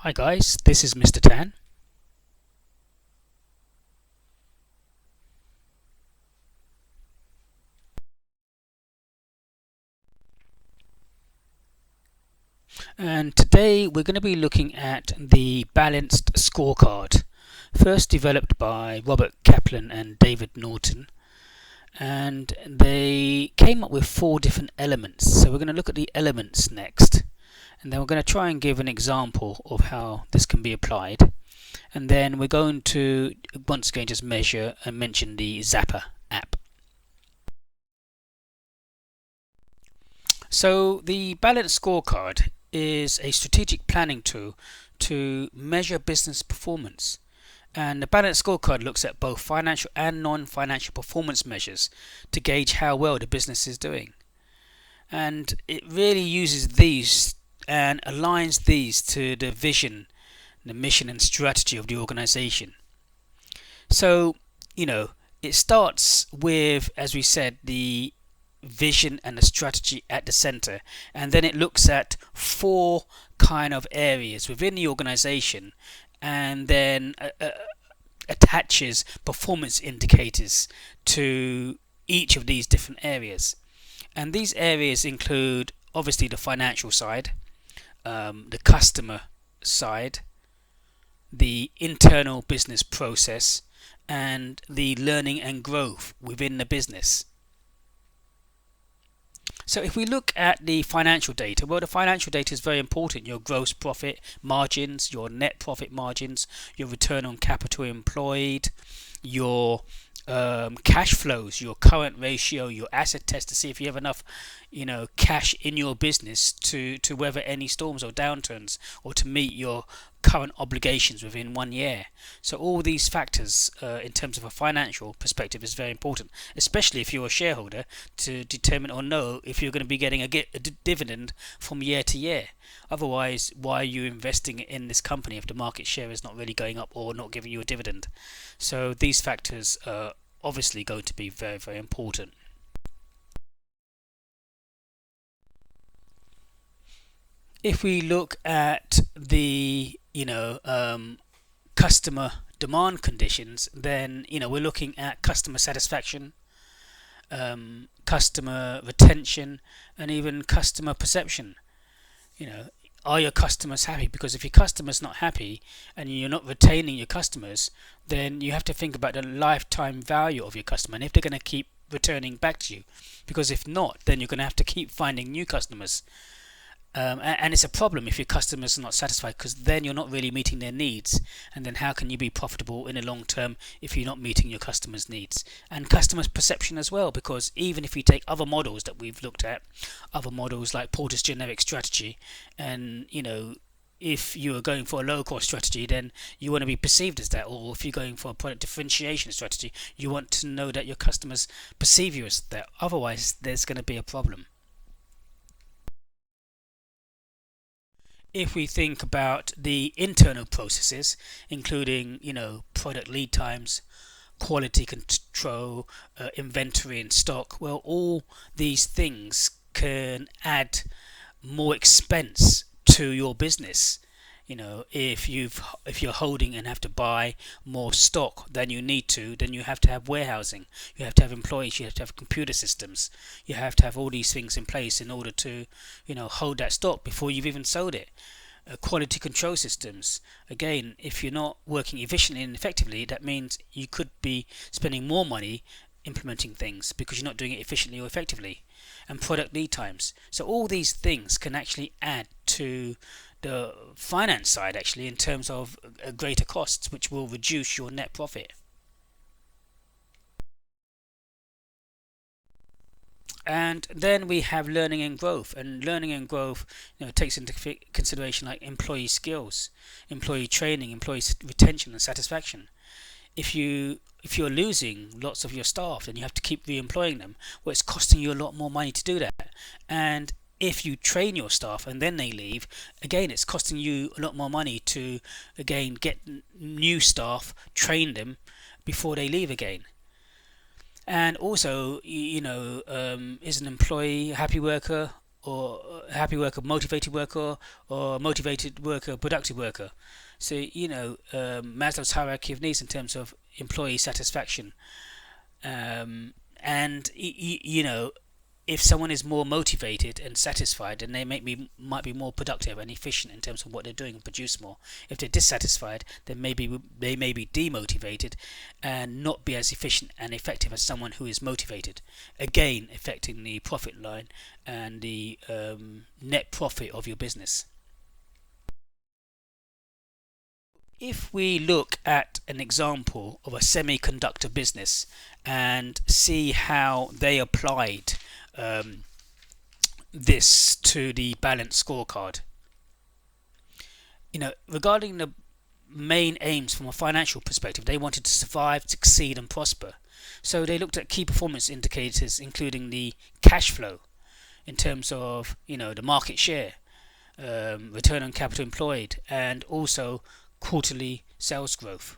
Hi guys, this is Mr. Tan. And today we're going to be looking at the balanced scorecard, first developed by Robert Kaplan and David Norton. And they came up with four different elements. So we're going to look at the elements next. And then we're going to try and give an example of how this can be applied. And then we're going to once again just measure and mention the Zapper app. So the balanced scorecard is a strategic planning tool to measure business performance. And the balanced scorecard looks at both financial and non-financial performance measures to gauge how well the business is doing. And it really uses these and aligns these to the vision, the mission and strategy of the organization. So, it starts with, as we said, the vision and the strategy at the center, and then it looks at four kind of areas within the organization, and then attaches performance indicators to each of these different areas. And these areas include obviously the financial side, the customer side, the internal business process, and the learning and growth within the business. So if we look at the financial data, well, the financial data is very important. Your gross profit margins, your net profit margins, your return on capital employed, your cash flows, your current ratio, your asset test to see if you have enough, cash in your business to weather any storms or downturns, or to meet your current obligations within 1 year. So all these factors, in terms of a financial perspective, is very important, especially if you're a shareholder, to determine or know if you're going to be getting a dividend from year to year. Otherwise, why are you investing in this company if the market share is not really going up or not giving you a dividend? So these factors are obviously going to be very, very important. If we look at the customer demand conditions, then we're looking at customer satisfaction, customer retention, and even customer perception. you know are your customers happy? Because if your customers not happy and you're not retaining your customers, then you have to think about the lifetime value of your customer and if they're going to keep returning back to you. Because if not, then you're going to have to keep finding new customers. And it's a problem if your customers are not satisfied, because then you're not really meeting their needs. And then how can you be profitable in the long term if you're not meeting your customers' needs? And customers' perception as well, because even if you take other models that we've looked at, other models like Porter's generic strategy, and if you are going for a low cost strategy, then you want to be perceived as that. Or if you're going for a product differentiation strategy, you want to know that your customers perceive you as that. Otherwise, there's going to be a problem. If we think about the internal processes, including product lead times, quality control, inventory and stock, well, all these things can add more expense to your business. If you're holding and have to buy more stock than you need to, then you have to have warehousing, you have to have employees, you have to have computer systems, you have to have all these things in place in order to hold that stock before you've even sold it. Quality control systems, again, if you're not working efficiently and effectively, that means you could be spending more money implementing things because you're not doing it efficiently or effectively. And product lead times, so all these things can actually add to the finance side, actually, in terms of greater costs, which will reduce your net profit. And then we have learning and growth, and learning and growth takes into consideration like employee skills, employee training, employee retention and satisfaction. If you're losing lots of your staff, then you have to keep re-employing them. Well, it's costing you a lot more money to do that. And if you train your staff and then they leave, again, it's costing you a lot more money to again get new staff, train them before they leave again. And also, is an employee a happy worker or happy worker, motivated worker, or motivated worker, productive worker. So Maslow's hierarchy of needs in terms of employee satisfaction, and if someone is more motivated and satisfied, then they might be more productive and efficient in terms of what they're doing and produce more. If they're dissatisfied, then maybe they may be demotivated and not be as efficient and effective as someone who is motivated. Again, affecting the profit line and the net profit of your business. If we look at an example of a semiconductor business and see how they applied this to the balanced scorecard, regarding the main aims from a financial perspective, they wanted to survive, succeed, and prosper. So they looked at key performance indicators, including the cash flow in terms of the market share, return on capital employed, and also quarterly sales growth.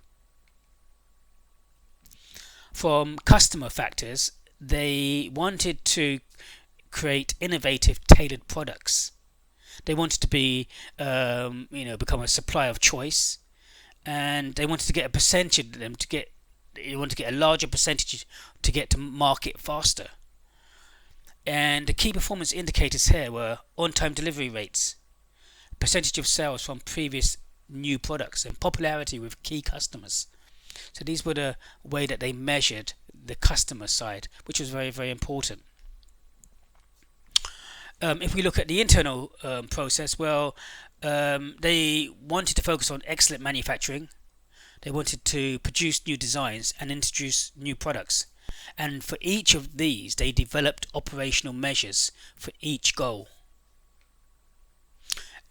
From customer factors, they wanted to create innovative, tailored products. They wanted to be, become a supplier of choice, and they wanted to get a percentage of them they wanted to get a larger percentage to get to market faster. And the key performance indicators here were on-time delivery rates, percentage of sales from previous new products, and popularity with key customers. So these were the way that they measured the customer side, which was very, very important. If we look at the internal process, they wanted to focus on excellent manufacturing. They wanted to produce new designs and introduce new products. And for each of these, they developed operational measures for each goal.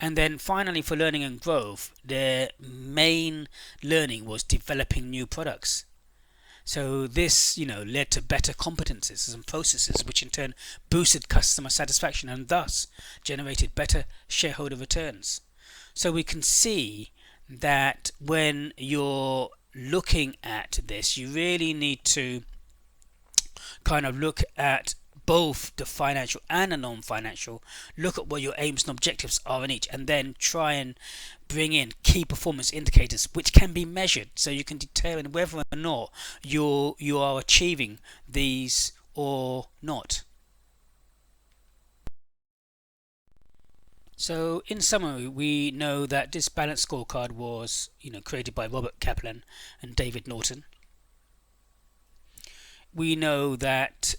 And then finally, for learning and growth, their main learning was developing new products. So this, led to better competencies and processes, which in turn boosted customer satisfaction and thus generated better shareholder returns. So we can see that when you're looking at this, you really need to kind of look at both the financial and the non-financial, look at what your aims and objectives are in each, and then try and bring in key performance indicators which can be measured, so you can determine whether or not you are achieving these or not. So in summary, we know that this balanced scorecard was created by Robert Kaplan and David Norton. We know that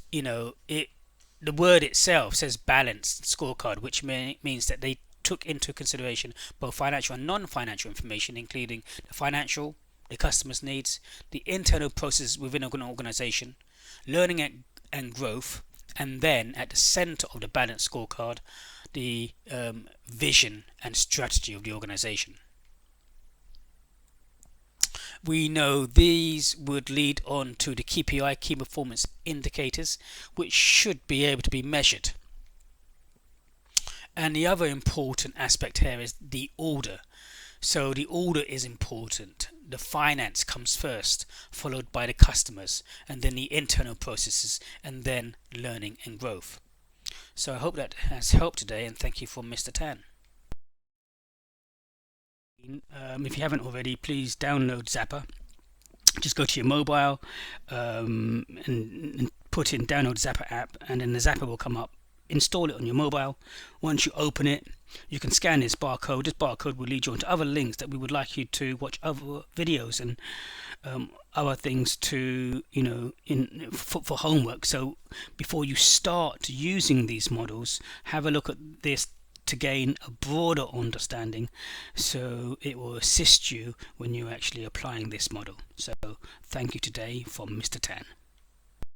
the word itself says balanced scorecard, which means that they took into consideration both financial and non-financial information, including the financial, the customer's needs, the internal processes within an organization, learning and growth, and then at the center of the balanced scorecard, the vision and strategy of the organization. We know these would lead on to the KPI, key performance indicators, which should be able to be measured. And the other important aspect here is the order. So the order is important. The finance comes first, followed by the customers, and then the internal processes, and then learning and growth. So I hope that has helped today, and thank you from Mr. Tan. If you haven't already, please download Zapper. Just go to your mobile and put in download Zapper app, and then the Zapper will come up. Install it on your mobile. Once you open it, you can scan this barcode. This barcode will lead you onto other links that we would like you to watch other videos and other things to for homework. So before you start using these models, have a look at this to gain a broader understanding, so it will assist you when you're actually applying this model. So thank you today from Mr. Tan.